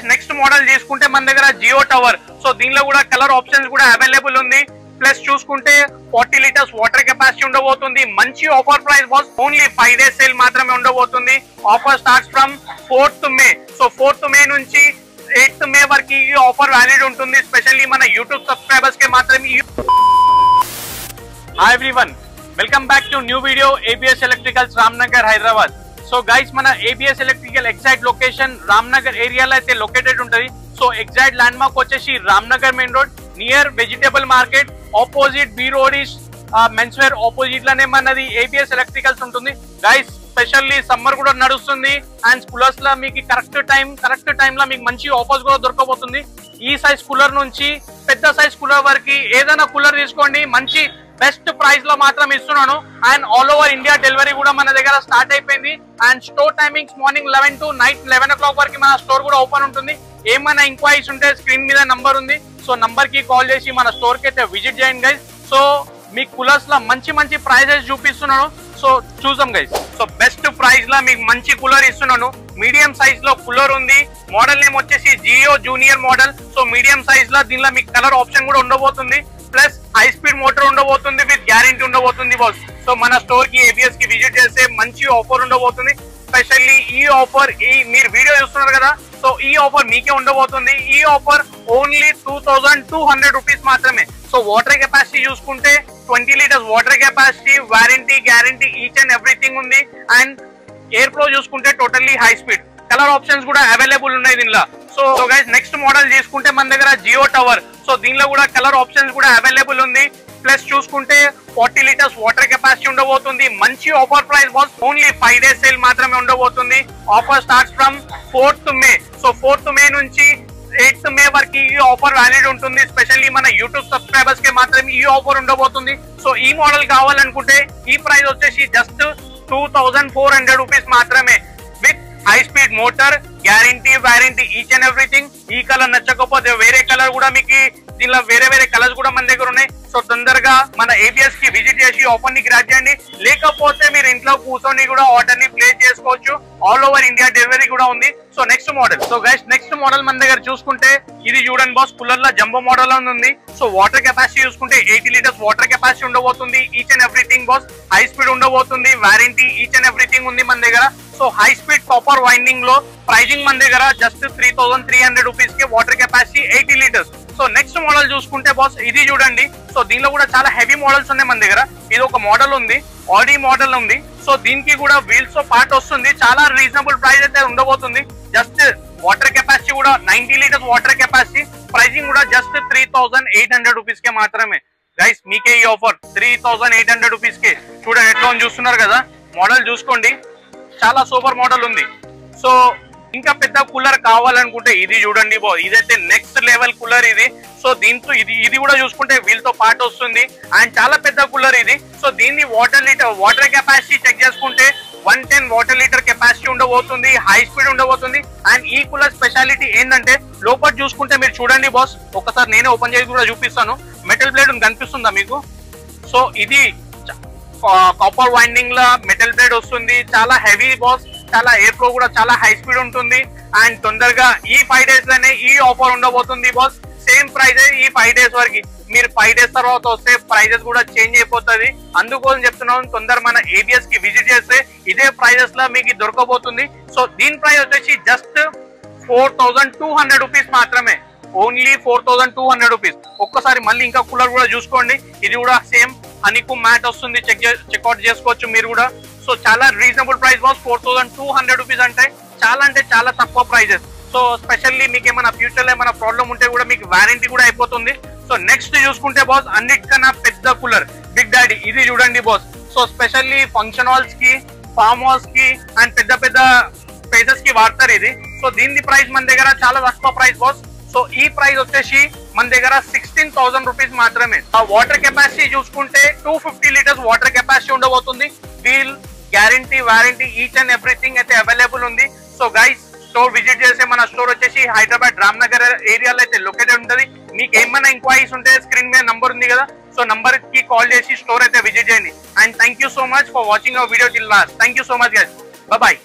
Guys next model తీసుకుంటే మన దగ్గర జియో టవర్. సో దీనిలో కూడా కలర్ ఆప్షన్స్ కూడా అవైలబుల్ ఉంది. ప్లస్ చూసుకుంటే 40 లీటర్స్ వాటర్ కెపాసిటీ ఉండబోతుంది. మంచి offer price boss, only 5 days sale మాత్రమే ఉండబోతుంది. Offer starts from 4th May. So 4th May నుంచి 8th May వరకు ఈ ఆఫర్ వ్యాలిడ్ ఉంటుంది. స్పెషల్లీ మన యూట్యూబ్ సబ్స్క్రైబర్స్ కే మాత్రమే. Hi everyone, welcome back to new video ABS electricals Ramnagar Hyderabad. So guys మన ABS electrical exact location Ramnagar ఏరియాలో అయితే లొకేటెడ్ ఉంటుంది. సో ఎగ్జాక్ట్ ల్యాండ్ మార్క్ వచ్చేసి Ramnagar main road near vegetable market opposite B road is men's wear opposite లోనే మనది ABS electricals ఉంటుంది. Guys specially summer కూడా నడుస్తుంది అండ్ కూలర్స్ లో మీకు కరెక్ట్ టైం లో మీకు మంచి ఆఫర్స్ కూడా దొరకబోతుంది. ఈ సైజ్ కూలర్ నుంచి పెద్ద సైజ్ కూలర్ వరకు ఏదైనా కూలర్ తీసుకోండి, మంచి బెస్ట్ ప్రైస్ లో మాత్రం ఇస్తున్నాను. And all over India delivery కూడా మన దగ్గర స్టార్ట్ అయిపోయింది. And store timings morning 11 to night 11 o'clock వరకు మన స్టోర్ కూడా ఓపెన్ ఉంటుంది. ఏమైనా ఎంక్వైరీస్ ఉంటే స్క్రీన్ మీద నంబర్ ఉంది. సో నంబర్ కి కాల్ చేసి మన స్టోర్ కి అయితే విజిట్ చేయండి గైస్. సో మీ కూలర్స్ లో మంచి ప్రైజెస్ చూపిస్తున్నాను. సో చూసాం గైస్. సో బెస్ట్ ప్రైస్ లో మీకు మంచి కూలర్ ఇస్తున్నాను. మీడియం సైజ్ లో కూలర్ ఉంది. మోడల్ నేమ్ వచ్చేసి Jio junior model. So medium size లో దీనిలో మీకు కలర్ ఆప్షన్ కూడా ఉండబోతుంది. ప్లస్ హై స్పీడ్ మోటార్ ఉండబోతుంది విత్ గ్యారంటీ ఉండబోతుంది బాస్. సో మన స్టోర్ కి ఏబిఎస్ కి విజిట్ చేస్తే మంచి ఆఫర్ ఉండబోతుంది. స్పెషల్లీ ఈ ఆఫర్ మీరు వీడియో చూస్తున్నారు కదా, సో ఈ ఆఫర్ మీకే ఉండబోతుంది. ఈ ఆఫర్ ఓన్లీ 2200 రూపీస్ మాత్రమే. సో వాటర్ కెపాసిటీ చూసుకుంటే 20 litres water capacity, warranty guarantee each and everything ఉంది. అండ్ ఎయిర్ ఫ్లో చూసుకుంటే totally high speed. Colour options కూడా అవైలబుల్ ఉన్నాయి దీనిలో. సో గైస్ నెక్స్ట్ మోడల్ తీసుకుంటే మన దగ్గర జియో టవర్. సో దీనిలో కూడా కలర్ ఆప్షన్స్ కూడా అవైలబుల్ ఉంది. ప్లస్ చూసుకుంటే 40 లీటర్స్ వాటర్ కెపాసిటీ ఉండబోతుంది. మంచి offer price boss, only 5 days sale మాత్రమే ఉండబోతుంది. Offer starts from 4th May. So 4th May నుంచి 8th May వరకు ఈ ఆఫర్ వ్యాలిడ్ ఉంటుంది. స్పెషల్లీ మన యూట్యూబ్ సబ్స్క్రైబర్స్ కి మాత్రమే ఈ ఆఫర్ ఉండబోతుంది. సో ఈ మోడల్ కావాలనుకుంటే ఈ ప్రైస్ వచ్చేసి జస్ట్ 2400 రూపీస్ మాత్రమే with high speed motor, guarantee warranty each and everything. ఈ కలర్ నచ్చకపోతే వేరే కలర్ కూడా మీకు దీనిలో వేరే కలర్స్ కూడా మన దగ్గర ఉన్నాయి. సో తొందరగా మన ఏబిఎస్ కి విజిట్ చేసి ఆఫర్ ని గ్రాప్ చేయండి. లేకపోతే మీరు ఇంట్లో కూర్చొని కూడా ఆర్డర్ ని ప్లేస్ చేసుకోవచ్చు. ఆల్ ఓవర్ ఇండియా డెలివరీ కూడా ఉంది. So next model. So guys next model మన దగ్గర చూసుకుంటే ఇది చూడండి బాస్, కూలర్ లో జంబో మోడల్ ఉంది. సో వాటర్ కెపాసిటీ చూసుకుంటే 80 లీటర్స్ వాటర్ కెపాసిటీ ఉండబోతుంది. Each and everything boss, high speed ఉండబోతుంది. వారంటీ ఈచ్ అండ్ ఎవ్రీథింగ్ ఉంది మన దగ్గర. So high speed copper winding లో ప్రైజింగ్ మన దగ్గర జస్ట్ 3300 రూపీస్ కి water capacity 80 litres. So next model చూసుకుంటే బాస్ ఇది చూడండి. సో దీనిలో కూడా చాలా హెవీ మోడల్స్ ఉన్నాయి మన దగ్గర. ఇది ఒక మోడల్ ఉంది, ఆడి మోడల్ ఉంది. సో దీనికి కూడా వీల్స్ తో పార్ట్ వస్తుంది. చాలా రీజనబుల్ ప్రైస్ అయితే ఉండబోతుంది. జస్ట్ వాటర్ కెపాసిటీ కూడా 90 లీటర్స్ వాటర్ కెపాసిటీ. ప్రైజింగ్ కూడా జస్ట్ 3800 రూపీస్ కే మాత్రమే. గైస్ మీకే ఈ ఆఫర్ 3800 రూపీస్ కే. చూడండి ఎట్లా చూస్తున్నారు కదా, మోడల్ చూసుకోండి, చాలా సూపర్ మోడల్ ఉంది. సో ఇంకా పెద్ద కూలర్ కావాలనుకుంటే ఇది చూడండి బో, ఇదైతే నెక్స్ట్ లెవెల్ కూలర్ ఇది. సో దీంతో ఇది కూడా చూసుకుంటే వీల్ తో పాటు వస్తుంది. అండ్ చాలా పెద్ద కూలర్ ఇది. సో దీన్ని వాటర్ కెపాసిటీ చెక్ చేసుకుంటే 110 వాటర్ లీటర్ కెపాసిటీ ఉండబోతుంది. హై స్పీడ్ ఉండబోతుంది. అండ్ ఈ కూలర్ స్పెషాలిటీ ఏంటంటే లోపల చూసుకుంటే మీరు చూడండి బాస్, ఒకసారి నేనే ఓపెన్ చేసి కూడా చూపిస్తాను. మెటల్ ప్లేట్ కనిపిస్తుందా మీకు? సో ఇది కాపర్ వైండింగ్ లా మెటల్ ప్లేట్ వస్తుంది. చాలా హెవీ బాస్, చాలా ఎయిర్ ఫ్లో కూడా చాలా హై స్పీడ్ ఉంటుంది. అండ్ తొందరగా ఈ 5 days లోనే ఈ ఆఫర్ ఉండబోతుంది బాస్. సేమ్ ప్రైజెస్ ఈ 5 days వరకు. మీరు 5 days తర్వాత వస్తే ప్రైజెస్ కూడా చేంజ్ అయిపోతుంది. అందుకోసం చెప్తున్నాను, తొందర మన ఏబిఎస్ కి విజిట్ చేస్తే ఇదే ప్రైజెస్ లో మీకు దొరకబోతుంది. సో దీని ప్రైస్ వచ్చేసి జస్ట్ 4200 రూపీస్ మాత్రమే. Only 4200 rupees. ఒక్కసారి మళ్ళీ ఇంకా కూలర్ కూడా చూసుకోండి. ఇది కూడా సేమ్ హనీకు మ్యాట్ వస్తుంది. చెక్అవుట్ చేసుకోవచ్చు మీరు కూడా. సో చాలా రీజనబుల్ ప్రైస్ బాస్. 4200 రూపీస్ అంటే చాలా తక్కువ ప్రైజెస్. సో స్పెషల్లీ మీకు ఏమైనా ఫ్యూచర్ లో ఏమైనా ప్రాబ్లం ఉంటే కూడా మీకు వారంటీ కూడా అయిపోతుంది. సో నెక్స్ట్ చూసుకుంటే బాస్ అన్నిటికన్నా పెద్ద కూలర్ బిగ్ డాడీ. ఇది చూడండి boss. So specially function halls కి, ఫార్మ్ హౌస్ కి అండ్ పెద్ద స్పేసెస్ కి వాడతారు ఇది. సో దీని ప్రైస్ మన దగ్గర చాలా తక్కువ ప్రైస్ బాస్. సో ఈ ప్రైస్ వచ్చేసి మన దగ్గర 16000 రూపీస్ మాత్రమే. ఆ వాటర్ కెపాసిటీ చూసుకుంటే 250 లీటర్స్ వాటర్ కెపాసిటీ ఉండబోతుంది. Wheel, guarantee, warranty each and everything అయితే అవైలబుల్ ఉంది. సో గైస్ స్టోర్ విజిట్ చేస్తే మన స్టోర్ వచ్చేసి హైదరాబాద్ రామ్నగర్ ఏరియాలో అయితే లొకేటెడ్ ఉంటుంది. మీకు ఏమైనా ఎంక్వైరీస్ ఉంటే స్క్రీన్ మీద నంబర్ ఉంది కదా, సో నంబర్ కి కాల్ చేసి స్టోర్ అయితే విజిట్ చేయండి. And thank you so much for watching our video till last. Thank you so much guys. Bye.